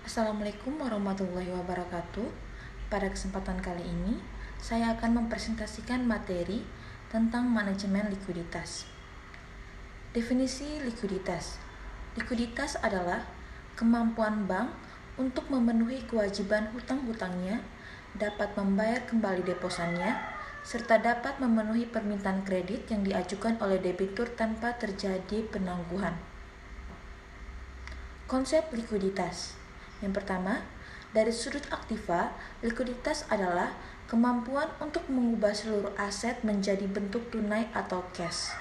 Assalamualaikum warahmatullahi wabarakatuh. Pada kesempatan kali ini, saya akan mempresentasikan materi tentang manajemen likuiditas. Definisi likuiditas. Likuiditas adalah kemampuan bank untuk memenuhi kewajiban hutang-hutangnya, dapat membayar kembali deposannya, serta dapat memenuhi permintaan kredit yang diajukan oleh debitur tanpa terjadi penangguhan. Konsep likuiditas. Yang pertama, dari sudut aktiva, likuiditas adalah kemampuan untuk mengubah seluruh aset menjadi bentuk tunai atau cash.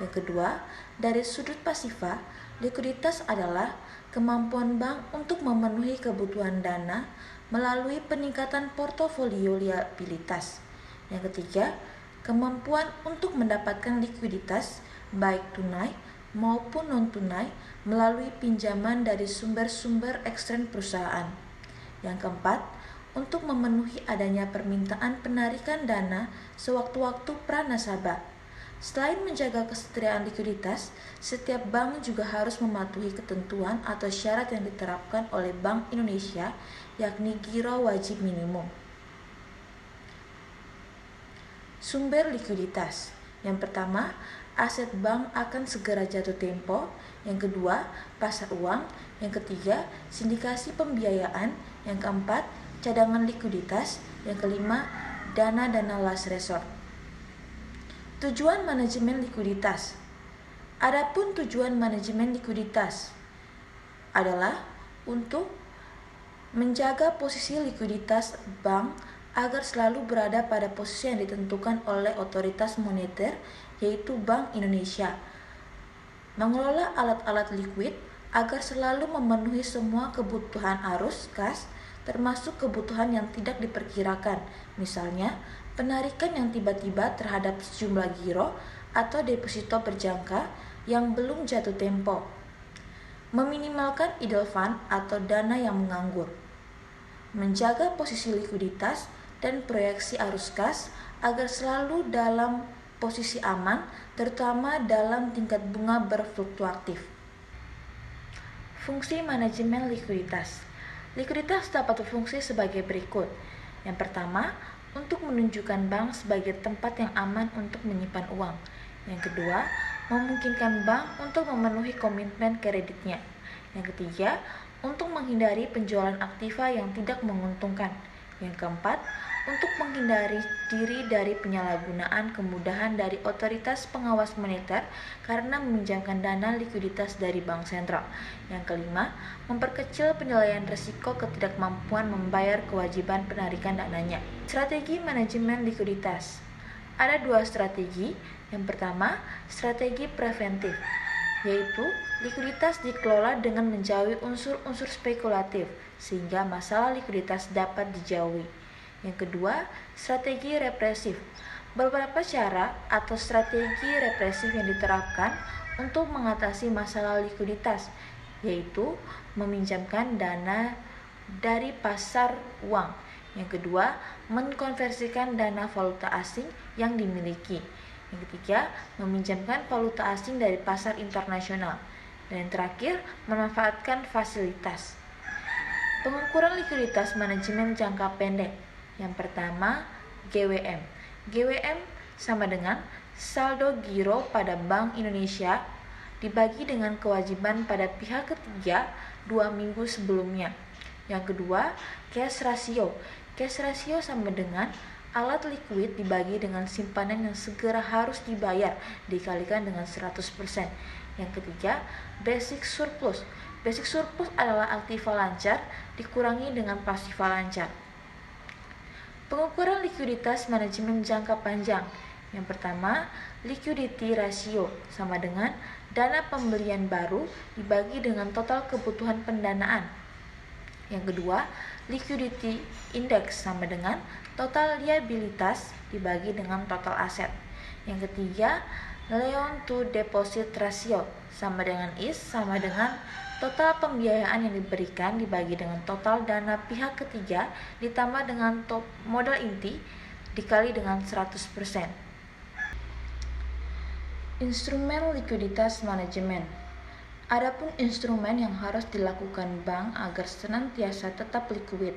Yang kedua, dari sudut pasiva, likuiditas adalah kemampuan bank untuk memenuhi kebutuhan dana melalui peningkatan portofolio liabilitas. Yang ketiga, kemampuan untuk mendapatkan likuiditas baik tunai maupun non-tunai melalui pinjaman dari sumber-sumber ekstern perusahaan. Yang keempat, untuk memenuhi adanya permintaan penarikan dana sewaktu-waktu pranasabah. Selain menjaga kesetiaan likuiditas, setiap bank juga harus mematuhi ketentuan atau syarat yang diterapkan oleh Bank Indonesia, yakni giro wajib minimum. Sumber likuiditas. Yang pertama, aset bank akan segera jatuh tempo. Yang kedua, pasar uang. Yang ketiga, sindikasi pembiayaan. Yang keempat, cadangan likuiditas. Yang kelima, dana-dana last resort. Tujuan manajemen likuiditas. Adapun tujuan manajemen likuiditas adalah untuk menjaga posisi likuiditas bank agar selalu berada pada posisi yang ditentukan oleh otoritas moneter, yaitu Bank Indonesia. Mengelola alat-alat likuid agar selalu memenuhi semua kebutuhan arus kas, termasuk kebutuhan yang tidak diperkirakan, misalnya penarikan yang tiba-tiba terhadap sejumlah giro atau deposito berjangka yang belum jatuh tempo. Meminimalkan idle fund atau dana yang menganggur. Menjaga posisi likuiditas dan proyeksi arus kas agar selalu dalam posisi aman, terutama dalam tingkat bunga berfluktuatif. Fungsi manajemen likuiditas. Likuiditas dapat berfungsi sebagai berikut. Yang pertama, untuk menunjukkan bank sebagai tempat yang aman untuk menyimpan uang. Yang kedua, memungkinkan bank untuk memenuhi komitmen kreditnya. Yang ketiga, untuk menghindari penjualan aktiva yang tidak menguntungkan. Yang keempat, untuk menghindari diri dari penyalahgunaan kemudahan dari otoritas pengawas moneter karena meminjamkan dana likuiditas dari bank sentral. Yang kelima, memperkecil penilaian risiko ketidakmampuan membayar kewajiban penarikan dananya. Strategi manajemen likuiditas. Ada dua strategi. Yang pertama, strategi preventif, yaitu likuiditas dikelola dengan menjauhi unsur-unsur spekulatif sehingga masalah likuiditas dapat dijauhi. Yang kedua, strategi represif. Beberapa cara atau strategi represif yang diterapkan untuk mengatasi masalah likuiditas, yaitu meminjamkan dana dari pasar uang. Yang kedua, mengkonversikan dana valuta asing yang dimiliki. Yang ketiga, meminjamkan valuta asing dari pasar internasional. Dan yang terakhir, memanfaatkan fasilitas. Pengukuran likuiditas manajemen jangka pendek. Yang pertama, GWM. GWM sama dengan saldo giro pada Bank Indonesia dibagi dengan kewajiban pada pihak ketiga 2 minggu sebelumnya. Yang kedua, cash ratio. Cash ratio sama dengan alat likuid dibagi dengan simpanan yang segera harus dibayar dikalikan dengan 100%. Yang ketiga, basic surplus. Basic surplus adalah aktiva lancar dikurangi dengan pasiva lancar. Pengukuran likuiditas manajemen jangka panjang. Yang pertama, liquidity ratio sama dengan dana pembelian baru dibagi dengan total kebutuhan pendanaan. Yang kedua, liquidity index sama dengan total liabilitas dibagi dengan total aset. Yang ketiga, loan to deposit ratio sama dengan IS sama dengan total pembiayaan yang diberikan dibagi dengan total dana pihak ketiga ditambah dengan modal inti dikali dengan 100%. Instrumen likuiditas manajemen. Adapun instrumen yang harus dilakukan bank agar senantiasa tetap likuid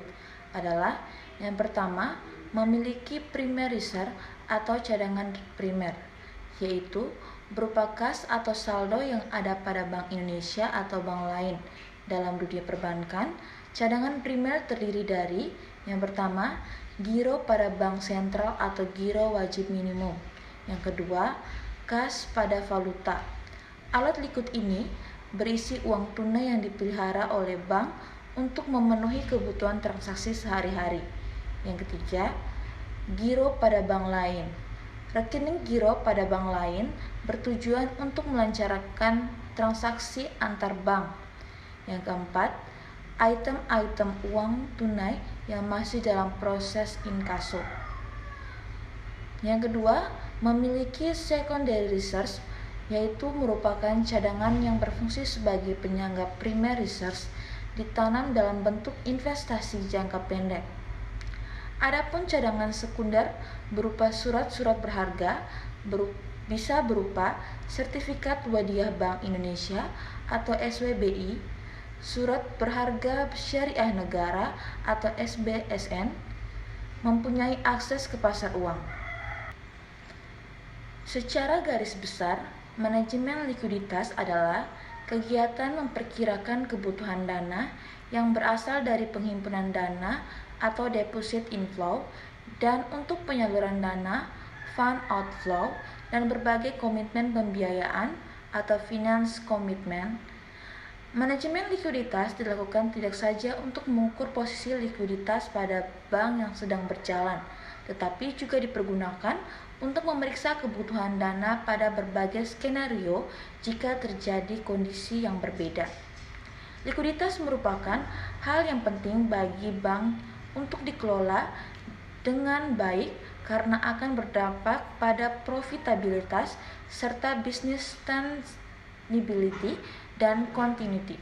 adalah yang pertama, memiliki primer reserve atau cadangan primer, yaitu berupa kas atau saldo yang ada pada Bank Indonesia atau bank lain. Dalam dunia perbankan, cadangan primer terdiri dari yang pertama, giro pada bank sentral atau giro wajib minimum. Yang kedua, kas pada valuta. Alat liquid ini berisi uang tunai yang dipelihara oleh bank untuk memenuhi kebutuhan transaksi sehari-hari. Yang ketiga, giro pada bank lain. Rekening giro pada bank lain bertujuan untuk melancarkan transaksi antar bank. Yang keempat, item-item uang tunai yang masih dalam proses inkaso. Yang kedua, memiliki secondary reserve, yaitu merupakan cadangan yang berfungsi sebagai penyangga primer reserve ditanam dalam bentuk investasi jangka pendek. Adapun cadangan sekunder berupa surat-surat berharga bisa berupa sertifikat wadiah Bank Indonesia atau SWBI, surat berharga syariah negara atau SBSN, mempunyai akses ke pasar uang. Secara garis besar, manajemen likuiditas adalah kegiatan memperkirakan kebutuhan dana yang berasal dari penghimpunan dana atau deposit inflow dan untuk penyaluran dana fund outflow dan berbagai komitmen pembiayaan atau finance commitment. Manajemen likuiditas dilakukan tidak saja untuk mengukur posisi likuiditas pada bank yang sedang berjalan, tetapi juga dipergunakan untuk memeriksa kebutuhan dana pada berbagai skenario jika terjadi kondisi yang berbeda. Likuiditas merupakan hal yang penting bagi bank untuk dikelola dengan baik karena akan berdampak pada profitabilitas serta business sustainability dan continuity.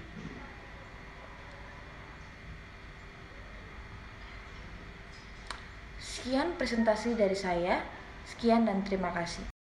Sekian presentasi dari saya. Sekian dan terima kasih.